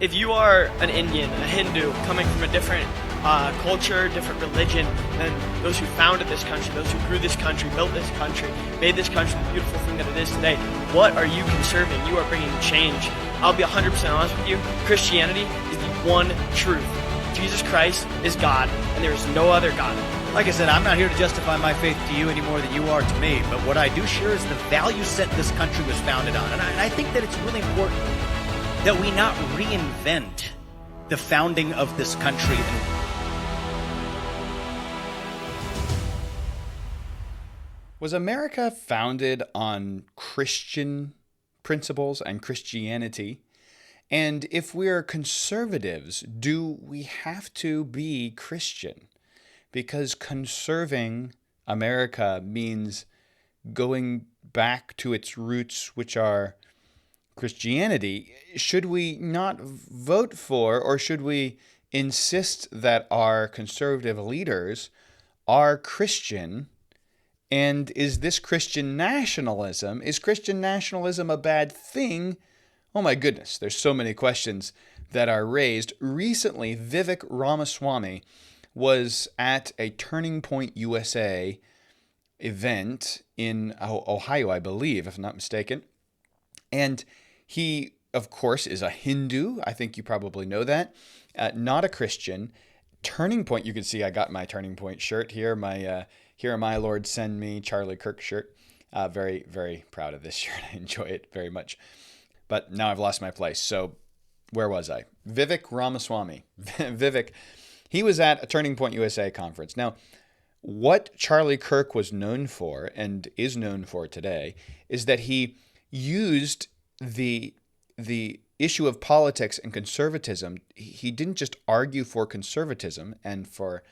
If you are an Indian, a Hindu, coming from a different culture, different religion than those who founded this country, those who grew this country, built this country, made this country the beautiful thing that it is today, what are you conserving? You are bringing change. I'll be 100% honest with you. Christianity is the one truth. Jesus Christ is God, and there is no other God. Like I said, I'm not here to justify my faith to you any more than you are to me, but what I do share is the value set this country was founded on. And I think that it's really important that we not reinvent the founding of this country. Was America founded on Christian principles and Christianity? And if we're conservatives, do we have to be Christian? Because conserving America means going back to its roots, which are Christianity. Should we not vote for, or should we insist that our conservative leaders are Christian? And is this Christian nationalism? Is Christian nationalism a bad thing? Oh my goodness, there's so many questions that are raised. Recently, Vivek Ramaswamy was at a Turning Point USA event in Ohio, I believe, if I'm not mistaken. And he, of course, is a Hindu. I think you probably know that. Not a Christian. Turning Point, you can see I got my Turning Point shirt here. My Here My Lord Send Me Charlie Kirk shirt. Very, very proud of this shirt. I enjoy it very much. But now I've lost my place. So where was I? Vivek Ramaswamy. Vivek, he was at a Turning Point USA conference. Now, what Charlie Kirk was known for and is known for today is that he used the issue of politics and conservatism. He didn't just argue for conservatism and for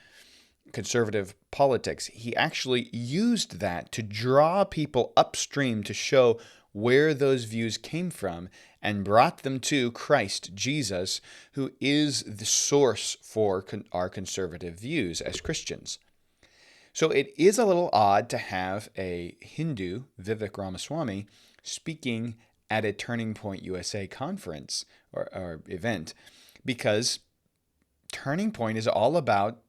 conservative politics. He actually used that to draw people upstream to show where those views came from and brought them to Christ Jesus, who is the source for our conservative views as Christians. So it is a little odd to have a Hindu, Vivek Ramaswamy, speaking at a Turning Point USA conference or event, because Turning Point is all about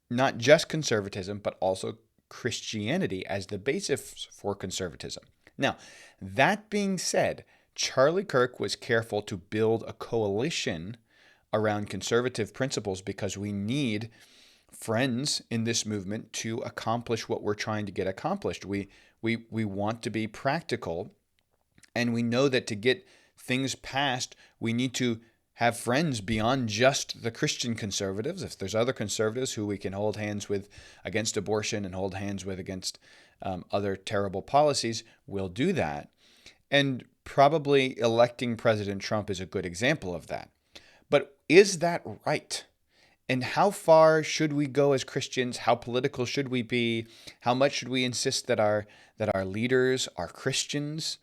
not just conservatism, but also Christianity as the basis for conservatism. Now, that being said, Charlie Kirk was careful to build a coalition around conservative principles because we need friends in this movement to accomplish what we're trying to get accomplished. We want to be practical, and we know that to get things passed, we need to have friends beyond just the Christian conservatives. If there's other conservatives who we can hold hands with against abortion and hold hands with against other terrible policies, we'll do that. And probably electing President Trump is a good example of that. But is that right? And how far should we go as Christians? How political should we be? How much should we insist that our leaders are Christians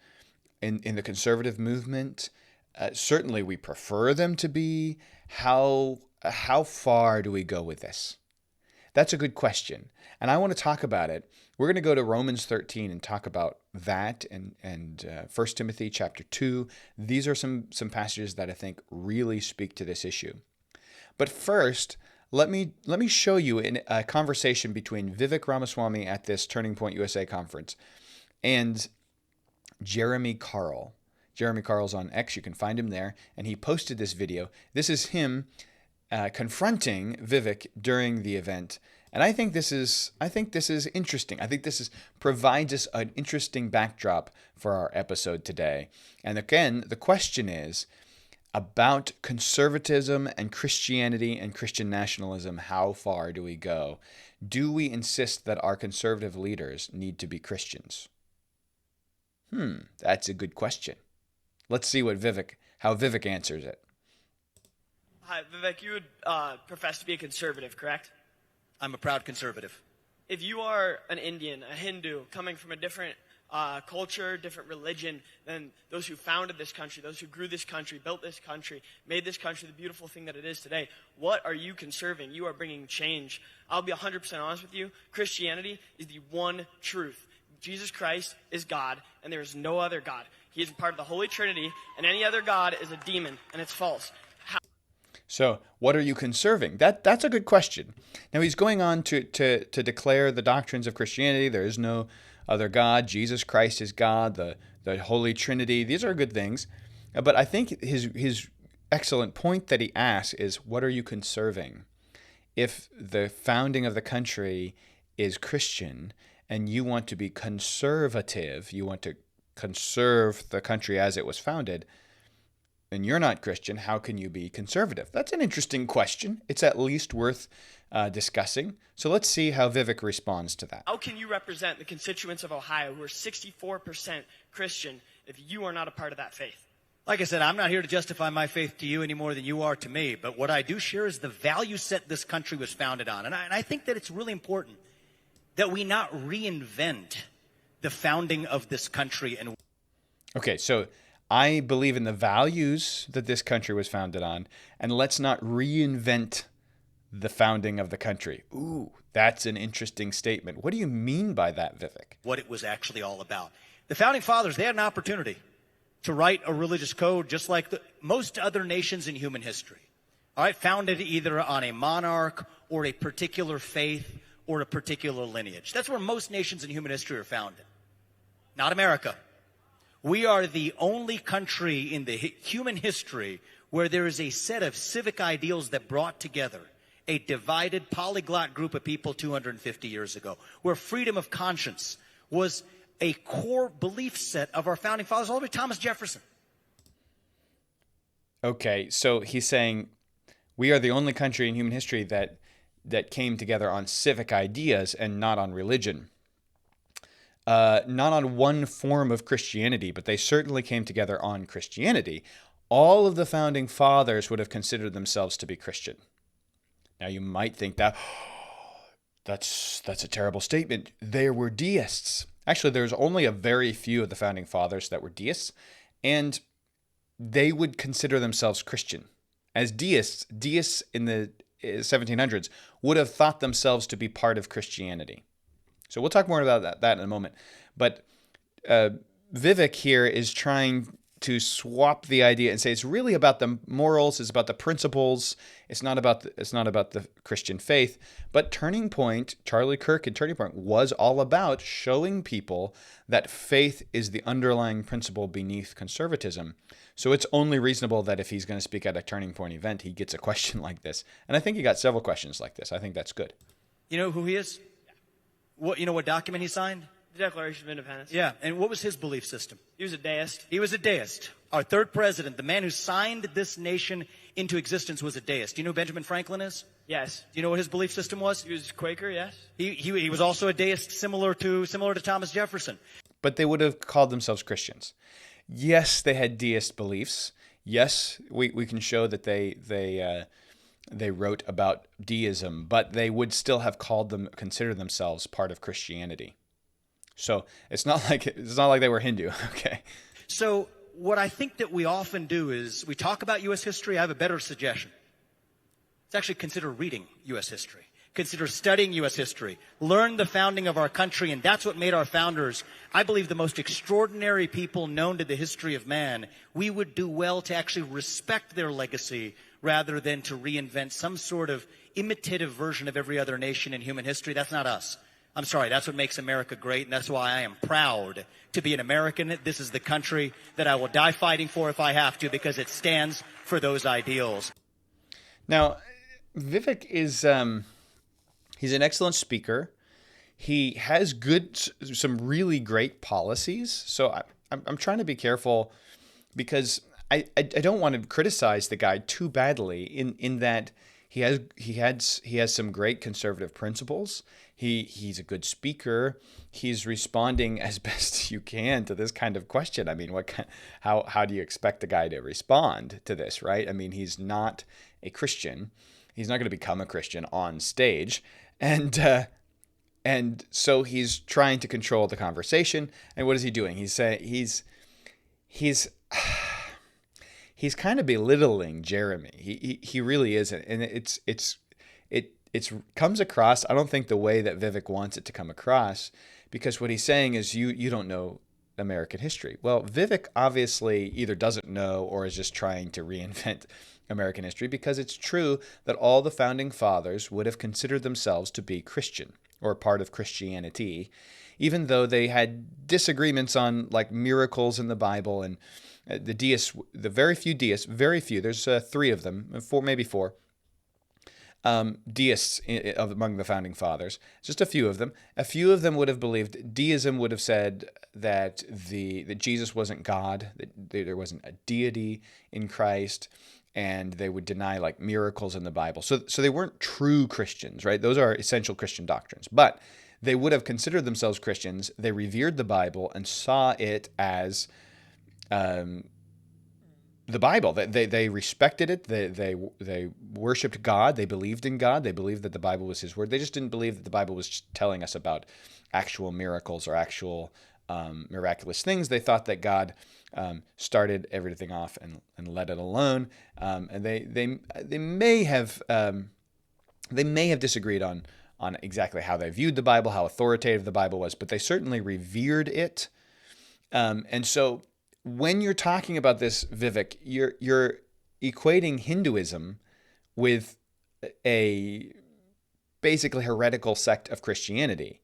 in the conservative movement? Certainly we prefer them to be. How far do we go with this? That's a good question. And I want to talk about it. We're going to go to Romans 13 and talk about that and 1 Timothy chapter 2. These are some passages that I think really speak to this issue. But first, let me show you a conversation between Vivek Ramaswamy at this Turning Point USA conference and Jeremy Carl. Jeremy Carl's on X. You can find him there. And he posted this video. This is him confronting Vivek during the event. And I think this is interesting. I think this provides us an interesting backdrop for our episode today. And again, the question is about conservatism and Christianity and Christian nationalism. How far do we go? Do we insist that our conservative leaders need to be Christians? That's a good question. Let's see how Vivek answers it. Hi, Vivek, you would profess to be a conservative, correct? I'm a proud conservative. If you are an Indian, a Hindu, coming from a different culture, different religion than those who founded this country, those who grew this country, built this country, made this country the beautiful thing that it is today, what are you conserving? You are bringing change. I'll be 100% honest with you. Christianity is the one truth. Jesus Christ is God, and there is no other God. He is part of the Holy Trinity, and any other God is a demon, and it's false. So, what are you conserving? That's a good question. Now, he's going on to declare the doctrines of Christianity. There is no other God. Jesus Christ is God. The Holy Trinity. These are good things. But I think his excellent point that he asks is, what are you conserving? If the founding of the country is Christian and you want to be conservative, you want to conserve the country as it was founded, and you're not Christian, how can you be conservative? That's an interesting question. It's at least worth discussing. So let's see how Vivek responds to that. How can you represent the constituents of Ohio who are 64% Christian if you are not a part of that faith? Like I said, I'm not here to justify my faith to you any more than you are to me, but what I do share is the value set this country was founded on. And I think that it's really important that we not reinvent the founding of this country. Okay, so I believe in the values that this country was founded on, and let's not reinvent the founding of the country. Ooh, that's an interesting statement. What do you mean by that, Vivek? What it was actually all about. The Founding Fathers, they had an opportunity to write a religious code just like most other nations in human history. All right, founded either on a monarch or a particular faith or a particular lineage. That's where most nations in human history are founded. Not America. We are the only country in the human history where there is a set of civic ideals that brought together a divided polyglot group of people 250 years ago, where freedom of conscience was a core belief set of our founding fathers, all the way to Thomas Jefferson. Okay, so he's saying we are the only country in human history that came together on civic ideas and not on religion. Not on one form of Christianity, but they certainly came together on Christianity. All of the founding fathers would have considered themselves to be Christian. Now you might think that that's a terrible statement. They were deists. Actually, there's only a very few of the founding fathers that were deists, and they would consider themselves Christian. As deists in the 1700s would have thought themselves to be part of Christianity. So we'll talk more about that in a moment. But Vivek here is trying to swap the idea and say it's really about the morals, it's about the principles, it's not about the Christian faith. But Turning Point, Charlie Kirk and Turning Point was all about showing people that faith is the underlying principle beneath conservatism. So it's only reasonable that if he's going to speak at a Turning Point event, he gets a question like this. And I think he got several questions like this. I think that's good. You know who he is? You know what document he signed? The Declaration of Independence. Yeah, and what was his belief system? He was a deist. He was a deist. Our third president, the man who signed this nation into existence, was a deist. Do you know who Benjamin Franklin is? Yes. Do you know what his belief system was? He was Quaker, yes. He was also a deist, similar to Thomas Jefferson. But they would have called themselves Christians. Yes, they had deist beliefs. Yes, we can show that they wrote about deism, but they would still have considered themselves part of Christianity. So it's not like they were Hindu. Okay. So what I think that we often do is we talk about U.S. history. I have a better suggestion. Let's actually consider reading U.S. history. Consider studying U.S. history. Learn the founding of our country, and that's what made our founders, I believe, the most extraordinary people known to the history of man. We would do well to actually respect their legacy rather than to reinvent some sort of imitative version of every other nation in human history. That's not us. I'm sorry, that's what makes America great, and that's why I am proud to be an American. This is the country that I will die fighting for if I have to, because it stands for those ideals. Now, Vivek is he's an excellent speaker. He has some really great policies. So I'm trying to be careful because I don't want to criticize the guy too badly in that he has some great conservative principles. He's a good speaker. He's responding as best you can to this kind of question. I mean, how do you expect the guy to respond to this, right? I mean, he's not a Christian. He's not going to become a Christian on stage, and so he's trying to control the conversation. And what is he doing? He's kind of belittling Jeremy. He really isn't, and it comes across, I don't think the way that Vivek wants it to come across, because what he's saying is you don't know American history. Well, Vivek obviously either doesn't know or is just trying to reinvent American history because it's true that all the founding fathers would have considered themselves to be Christian or part of Christianity, even though they had disagreements on like miracles in the Bible and the deists, the very few deists, there's three of them, four, maybe four, deists among the founding fathers, just a few of them. A few of them would have believed, deism would have said that that Jesus wasn't God, that there wasn't a deity in Christ, and they would deny like miracles in the Bible. So they weren't true Christians, right? Those are essential Christian doctrines. But they would have considered themselves Christians. They revered the Bible and saw it as the Bible. They respected it. They worshipped God. They believed in God. They believed that the Bible was His word. They just didn't believe that the Bible was just telling us about actual miracles or actual miraculous things. They thought that God started everything off and let it alone. And they may have disagreed on exactly how they viewed the Bible, how authoritative the Bible was, but they certainly revered it. And so when you're talking about this, Vivek, you're equating Hinduism with a basically heretical sect of Christianity,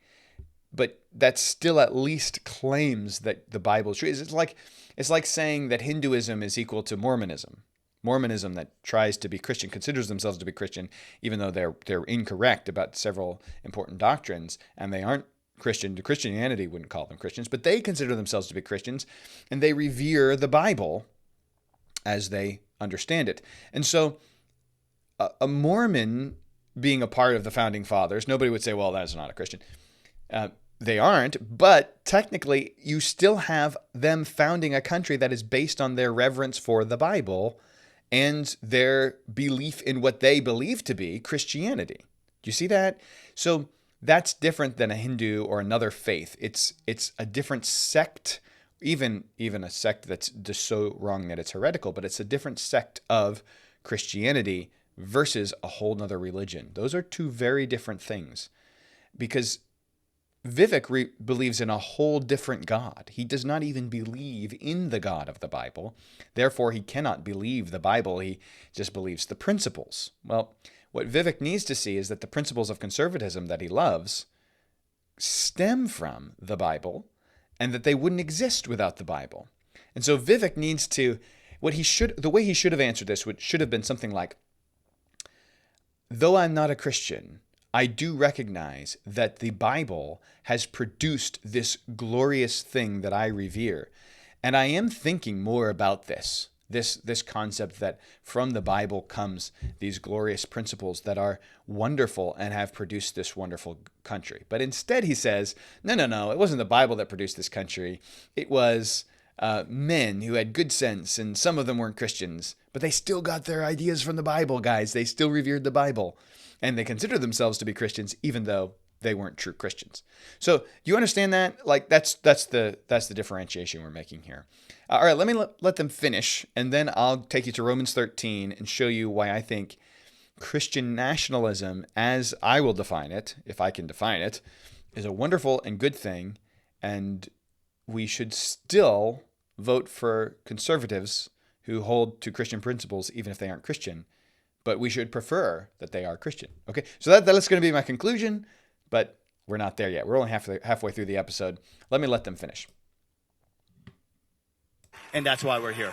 but that still at least claims that the Bible is true. It's like saying that Hinduism is equal to Mormonism. Mormonism that tries to be Christian, considers themselves to be Christian, even though they're incorrect about several important doctrines, and they aren't Christian. Christianity wouldn't call them Christians, but they consider themselves to be Christians, and they revere the Bible as they understand it. And so a Mormon being a part of the founding fathers, nobody would say, well, that's not a Christian. They aren't, but technically you still have them founding a country that is based on their reverence for the Bible and their belief in what they believe to be Christianity. Do you see that? So that's different than a Hindu or another faith. It's a different sect, even a sect that's just so wrong that it's heretical, but it's a different sect of Christianity versus a whole nother religion. Those are two very different things, because Vivek believes in a whole different God. He does not even believe in the God of the Bible. Therefore, he cannot believe the Bible. He just believes the principles. Well, what Vivek needs to see is that the principles of conservatism that he loves stem from the Bible, and that they wouldn't exist without the Bible. And so Vivek needs to, the way he should have answered this should have been something like, though I'm not a Christian, I do recognize that the Bible has produced this glorious thing that I revere. And I am thinking more about this concept that from the Bible comes these glorious principles that are wonderful and have produced this wonderful country. But instead he says, no, it wasn't the Bible that produced this country. It was men who had good sense, and some of them weren't Christians, but they still got their ideas from the Bible, guys. They still revered the Bible, and they considered themselves to be Christians, even though they weren't true Christians. So you understand that? Like that's the differentiation we're making here. All right, let me let them finish, and then I'll take you to Romans 13 and show you why I think Christian nationalism, as I will define it, if I can define it, is a wonderful and good thing, and we should still vote for conservatives who hold to Christian principles, even if they aren't Christian, but we should prefer that they are Christian. Okay, so that's going to be my conclusion, but we're not there yet. We're only halfway through the episode. Let me let them finish. And that's why we're here.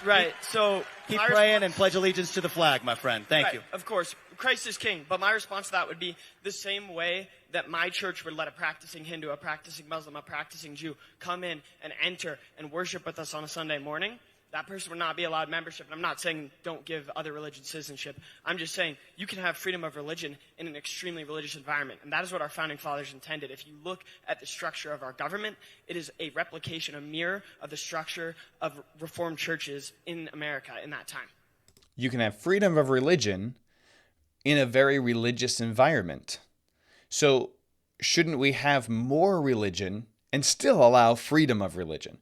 Right, so Keep praying and pledge allegiance to the flag, my friend. Thank you. Of course, Christ is king, but my response to that would be the same way that my church would let a practicing Hindu, a practicing Muslim, a practicing Jew come in and enter and worship with us on a Sunday morning. That person would not be allowed membership. And I'm not saying don't give other religions citizenship. I'm just saying you can have freedom of religion in an extremely religious environment. And that is what our founding fathers intended. If you look at the structure of our government, it is a replication, a mirror of the structure of Reformed churches in America in that time. You can have freedom of religion in a very religious environment. So shouldn't we have more religion and still allow freedom of religion?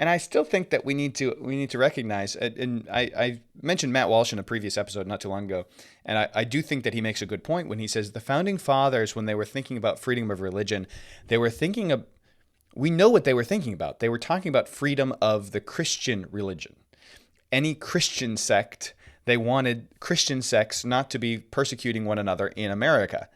And I still think that we need to recognize, and I mentioned Matt Walsh in a previous episode not too long ago, and I do think that he makes a good point when he says the founding fathers, when they were thinking about freedom of religion, we know what they were thinking about. They were talking about freedom of the Christian religion. Any Christian sect They wanted Christian sects not to be persecuting one another in America.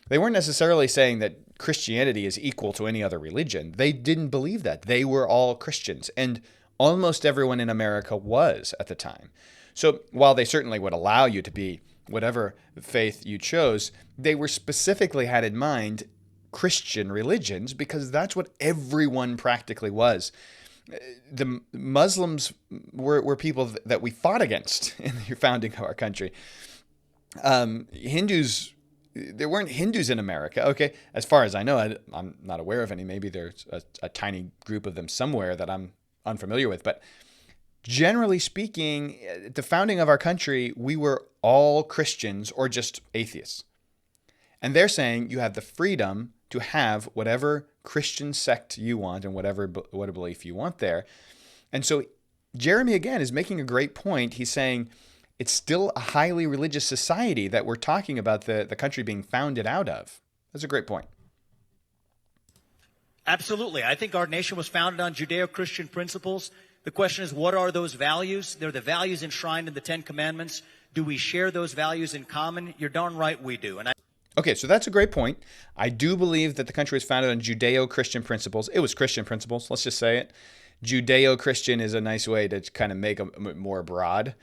They weren't necessarily saying that Christianity is equal to any other religion. They didn't believe that. They were all Christians, and almost everyone in America was at the time. So while they certainly would allow you to be whatever faith you chose, they were specifically had in mind Christian religions because that's what everyone practically was. The Muslims were people that we fought against in the founding of our country. Hindus, there weren't Hindus in America. Okay, as far as I know, I'm not aware of any. Maybe there's a tiny group of them somewhere that I'm unfamiliar with. But generally speaking, at the founding of our country, we were all Christians or just atheists. And they're saying you have the freedom to have whatever Christian sect you want and whatever belief you want there. And so Jeremy, again, is making a great point. He's saying it's still a highly religious society that we're talking about the country being founded out of. That's a great point. Absolutely. I think our nation was founded on Judeo-Christian principles. The question is, what are those values? They're the values enshrined in the Ten Commandments. Do we share those values in common? You're darn right we do. Okay, so that's a great point. I do believe that the country was founded on Judeo-Christian principles. It was Christian principles, let's just say it. Judeo-Christian is a nice way to kind of make it more broad.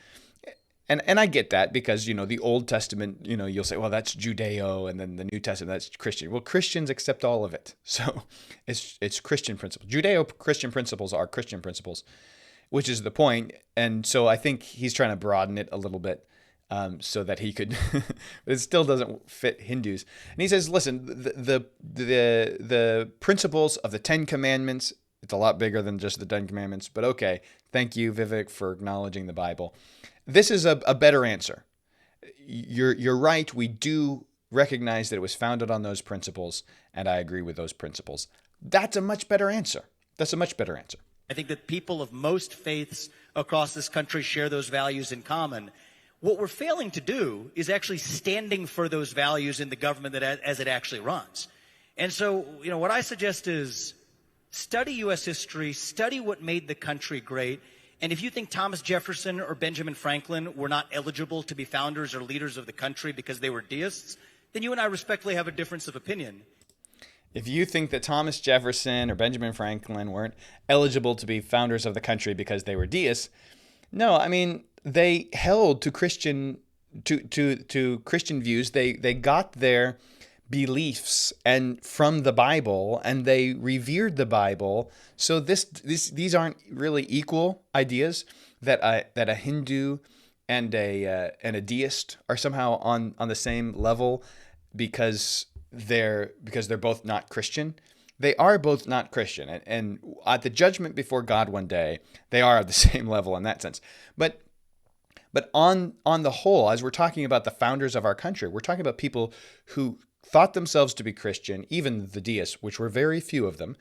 And I get that because, the Old Testament, you'll say, well, that's Judeo, and then the New Testament, that's Christian. Well, Christians accept all of it. So it's Christian principles. Judeo-Christian principles are Christian principles, which is the point. And so I think he's trying to broaden it a little bit so that he could, but it still doesn't fit Hindus. And he says, listen, the principles of the Ten Commandments, it's a lot bigger than just the Ten Commandments, but okay. Thank you, Vivek, for acknowledging the Bible. This is a better answer. You're right. We do recognize that it was founded on those principles, and I agree with those principles. That's a much better answer. I think that people of most faiths across this country share those values in common. What we're failing to do is actually standing for those values in the government as it actually runs. And so, what I suggest is study U.S. history, study what made the country great. And if you think Thomas Jefferson or Benjamin Franklin were not eligible to be founders or leaders of the country because they were deists, then you and I respectfully have a difference of opinion. If you think that Thomas Jefferson or Benjamin Franklin weren't eligible to be founders of the country because they were deists, no, I mean, they held to Christian Christian views. They got their beliefs and from the Bible, and they revered the Bible. So these aren't really equal ideas that a Hindu and a deist are somehow on the same level because they're both not Christian. They are both not Christian, and at the judgment before God one day, they are at the same level in that sense. But on the whole, as we're talking about the founders of our country, we're talking about people who thought themselves to be Christian, even the deists, which were very few of them,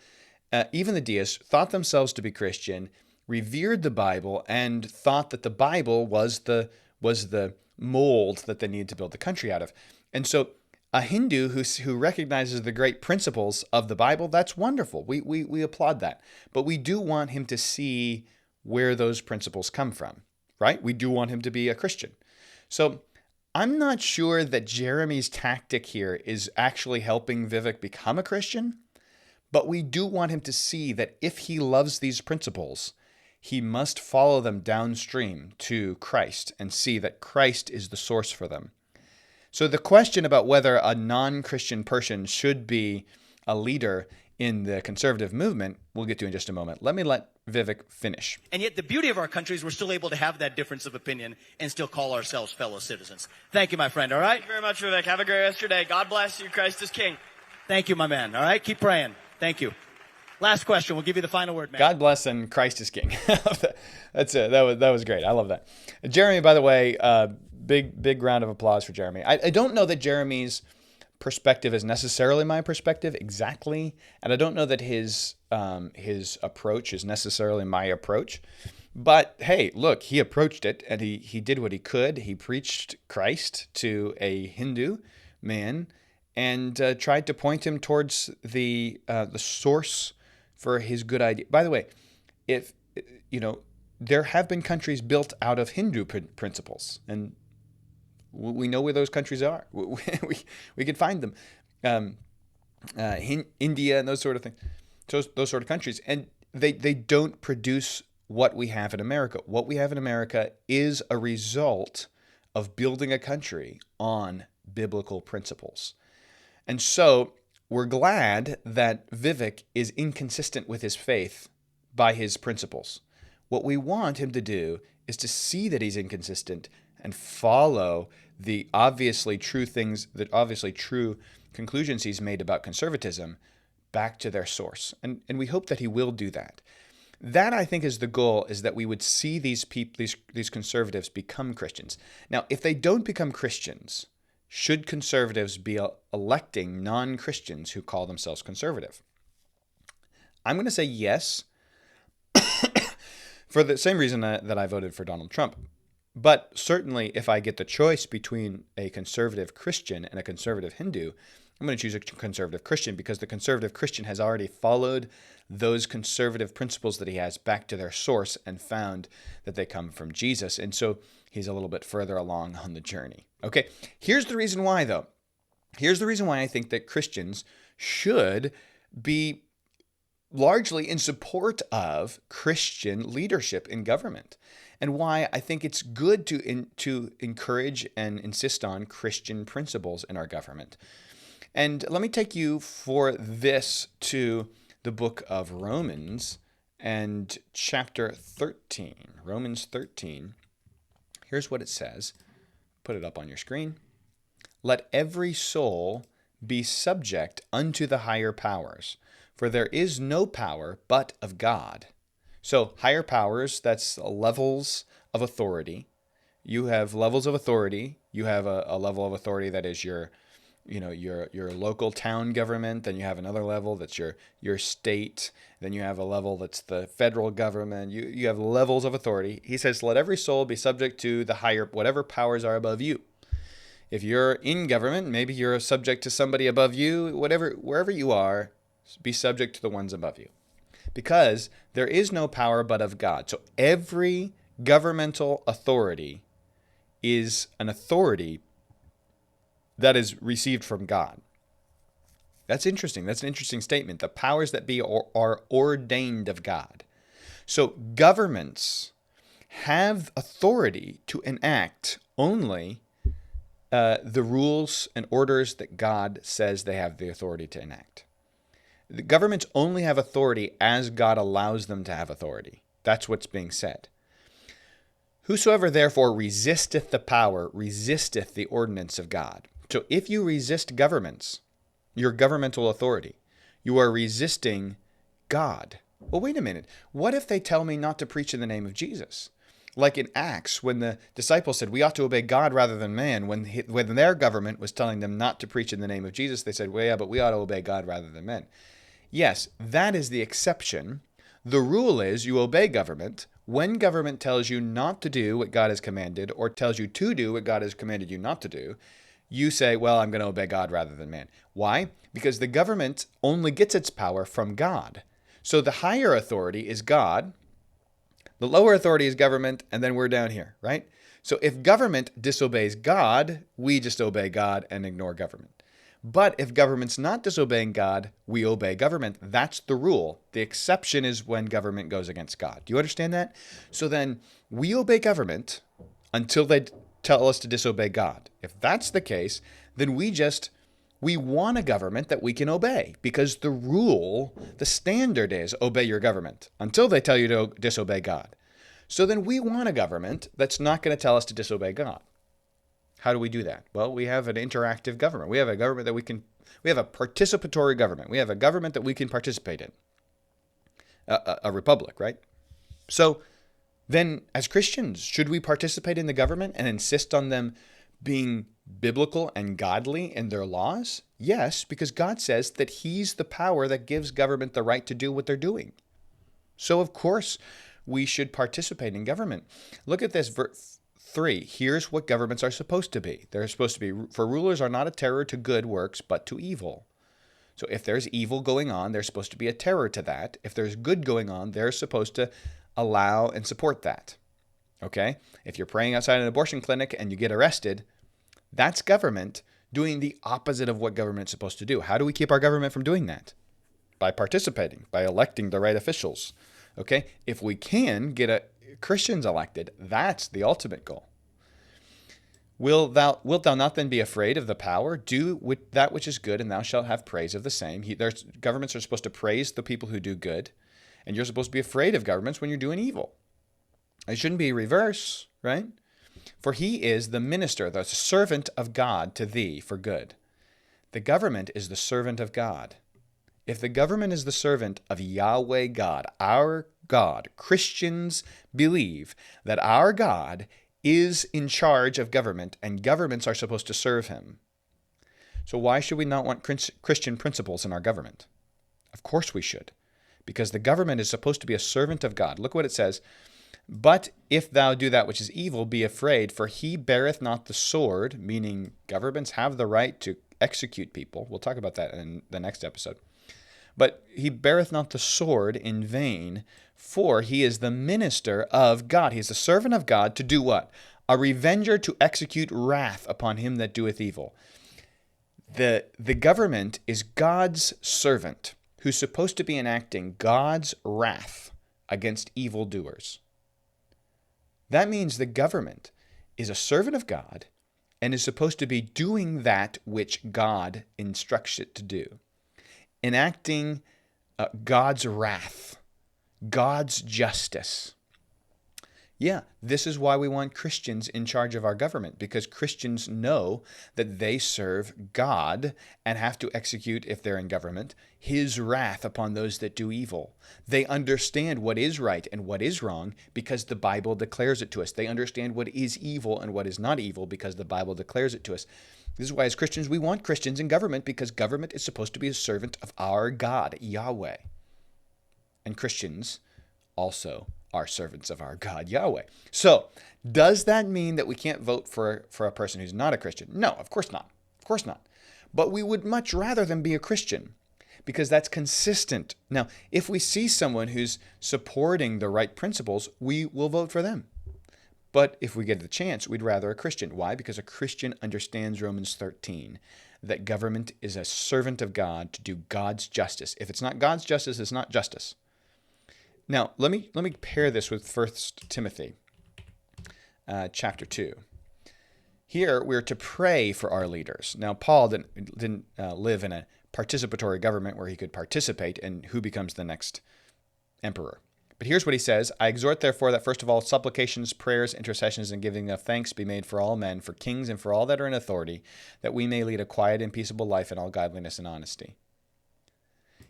even the deists thought themselves to be Christian, revered the Bible, and thought that the Bible was the mold that they needed to build the country out of. And so a Hindu who recognizes the great principles of the Bible, that's wonderful. We applaud that. But we do want him to see where those principles come from, right? We do want him to be a Christian. So I'm not sure that Jeremy's tactic here is actually helping Vivek become a Christian, but we do want him to see that if he loves these principles, he must follow them downstream to Christ and see that Christ is the source for them. So the question about whether a non-Christian person should be a leader in the conservative movement, we'll get to in just a moment. Let me let Vivek finish. And yet the beauty of our country is we're still able to have that difference of opinion and still call ourselves fellow citizens. Thank you, my friend, all right? Thank you very much, Vivek. Have a great rest of your day. God bless you. Christ is King. Thank you, my man, all right? Keep praying. Thank you. Last question. We'll give you the final word, man. God bless and Christ is King. That's it. That was great. I love that. Jeremy, by the way, big round of applause for Jeremy. I don't know that Jeremy's perspective is necessarily my perspective exactly, and I don't know that his approach is necessarily my approach. But hey, look, he approached it, and he did what he could. He preached Christ to a Hindu man and tried to point him towards the source for his good idea. By the way, if there have been countries built out of Hindu principles, and we know where those countries are. We can find them. India and those sort of things, those sort of countries. And they don't produce what we have in America. What we have in America is a result of building a country on biblical principles. And so we're glad that Vivek is inconsistent with his faith by his principles. What we want him to do is to see that he's inconsistent and follow the obviously true conclusions he's made about conservatism back to their source. And we hope that he will do that. That, I think, is the goal, is that we would see these conservatives become Christians. Now, if they don't become Christians, should conservatives be electing non-Christians who call themselves conservative? I'm going to say yes, for the same reason that I voted for Donald Trump. But certainly, if I get the choice between a conservative Christian and a conservative Hindu, I'm going to choose a conservative Christian, because the conservative Christian has already followed those conservative principles that he has back to their source and found that they come from Jesus. And so he's a little bit further along on the journey. Okay, here's the reason why, though. Here's the reason why I think that Christians should be largely in support of Christian leadership in government, and why I think it's good to encourage and insist on Christian principles in our government. And let me take you for this to the book of Romans and chapter 13. Romans 13. Here's what it says. Put it up on your screen. Let every soul be subject unto the higher powers, for there is no power but of God. So higher powers, that's levels of authority. You have levels of authority. You have a level of authority that is your local town government. Then you have another level that's your state. Then you have a level that's the federal government. You have levels of authority. He says, let every soul be subject to the higher, whatever powers are above you. If you're in government, maybe you're subject to somebody above you. Wherever you are, be subject to the ones above you. Because there is no power but of God. So every governmental authority is an authority that is received from God. That's interesting. That's an interesting statement. The powers that be are ordained of God. So governments have authority to enact only the rules and orders that God says they have the authority to enact. The governments only have authority as God allows them to have authority. That's what's being said. Whosoever therefore resisteth the power, resisteth the ordinance of God. So if you resist governments, your governmental authority, you are resisting God. Well, wait a minute. What if they tell me not to preach in the name of Jesus? Like in Acts, when the disciples said, we ought to obey God rather than man, when their government was telling them not to preach in the name of Jesus, they said, well, yeah, but we ought to obey God rather than men. Yes, that is the exception. The rule is you obey government when government tells you not to do what God has commanded, or tells you to do what God has commanded you not to do. You say, well, I'm going to obey God rather than man. Why? Because the government only gets its power from God. So the higher authority is God. The lower authority is government, and then we're down here, right? So if government disobeys God, we just obey God and ignore government. But if government's not disobeying God, we obey government. That's the rule. The exception is when government goes against God. Do you understand that? So then we obey government until they tell us to disobey God. If that's the case, then we want a government that we can obey, because the rule, the standard is obey your government until they tell you to disobey God. So then we want a government that's not going to tell us to disobey God. How do we do that? Well, we have an interactive government. We have a government that we have a participatory government. We have a government that we can participate in. A republic, right? So then as Christians, should we participate in the government and insist on them being biblical and godly in their laws? Yes, because God says that He's the power that gives government the right to do what they're doing. So of course, we should participate in government. Look at this verse 3. Here's what governments are supposed to be. They're supposed to be, for rulers are not a terror to good works, but to evil. So if there's evil going on, there's supposed to be a terror to that. If there's good going on, they're supposed to allow and support that. Okay? If you're praying outside an abortion clinic and you get arrested, that's government doing the opposite of what government's supposed to do. How do we keep our government from doing that? By participating, by electing the right officials. Okay? If we can get Christians elected, that's the ultimate goal. Wilt thou not then be afraid of the power? Do with that which is good, and thou shalt have praise of the same. Governments are supposed to praise the people who do good, and you're supposed to be afraid of governments when you're doing evil. It shouldn't be reverse, right? For he is the minister, the servant of God to thee for good. The government is the servant of God. If the government is the servant of Yahweh God, our God, Christians believe that our God is in charge of government, and governments are supposed to serve him. So why should we not want Christian principles in our government? Of course we should, because the government is supposed to be a servant of God. Look what it says. But if thou do that which is evil, be afraid, for he beareth not the sword, meaning governments have the right to execute people. We'll talk about that in the next episode. But he beareth not the sword in vain, for he is the minister of God. He is the servant of God to do what? A revenger to execute wrath upon him that doeth evil. The government is God's servant who's supposed to be enacting God's wrath against evildoers. That means the government is a servant of God and is supposed to be doing that which God instructs it to do. Enacting God's wrath, God's justice. Yeah, this is why we want Christians in charge of our government, because Christians know that they serve God and have to execute, if they're in government, his wrath upon those that do evil. They understand what is right and what is wrong because the Bible declares it to us. They understand what is evil and what is not evil because the Bible declares it to us. This is why as Christians we want Christians in government, because government is supposed to be a servant of our God, Yahweh. And Christians also are servants of our God, Yahweh. So, does that mean that we can't vote for a person who's not a Christian? No, of course not. Of course not. But we would much rather them be a Christian because that's consistent. Now, if we see someone who's supporting the right principles, we will vote for them. But if we get the chance, we'd rather a Christian. Why? Because a Christian understands Romans 13, that government is a servant of God to do God's justice. If it's not God's justice, it's not justice. Now, let me pair this with 1 Timothy chapter 2. Here, we're to pray for our leaders. Now, Paul didn't live in a participatory government where he could participate in who becomes the next emperor. But here's what he says. I exhort, therefore, that first of all, supplications, prayers, intercessions, and giving of thanks be made for all men, for kings, and for all that are in authority, that we may lead a quiet and peaceable life in all godliness and honesty.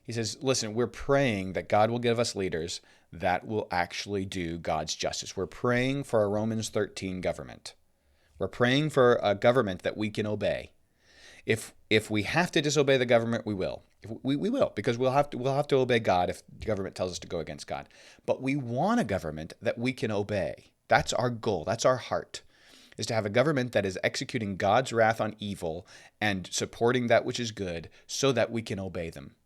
He says, listen, we're praying that God will give us leaders that will actually do God's justice. We're praying for a Romans 13 government. We're praying for a government that we can obey. If we have to disobey the government, we will. We will, because we'll have to obey God if the government tells us to go against God. But we want a government that we can obey. That's our goal. That's our heart, is to have a government that is executing God's wrath on evil and supporting that which is good so that we can obey them.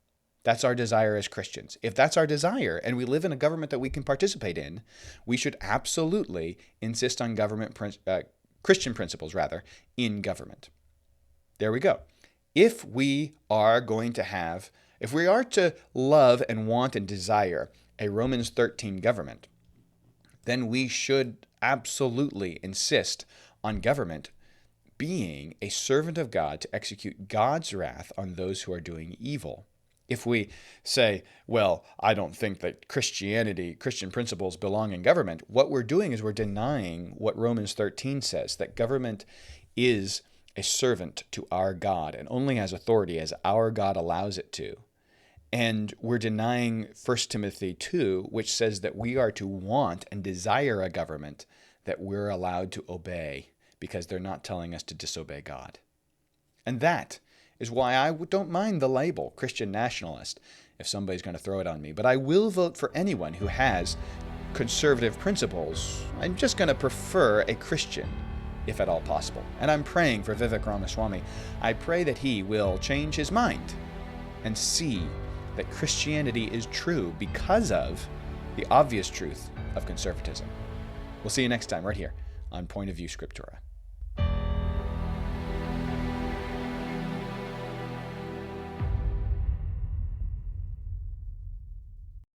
That's our desire as Christians. If that's our desire and we live in a government that we can participate in, we should absolutely insist on Christian principles in government. There we go. If we are to love and want and desire a Romans 13 government, then we should absolutely insist on government being a servant of God to execute God's wrath on those who are doing evil. If we say, well, I don't think that Christian principles belong in government, what we're doing is we're denying what Romans 13 says, that government is a servant to our God and only has authority as our God allows it to. And we're denying 1 Timothy 2, which says that we are to want and desire a government that we're allowed to obey because they're not telling us to disobey God. And that is why I don't mind the label Christian nationalist if somebody's going to throw it on me. But I will vote for anyone who has conservative principles. I'm just going to prefer a Christian, if at all possible. And I'm praying for Vivek Ramaswamy. I pray that he will change his mind and see that Christianity is true because of the obvious truth of conservatism. We'll see you next time right here on Point of View Scriptura.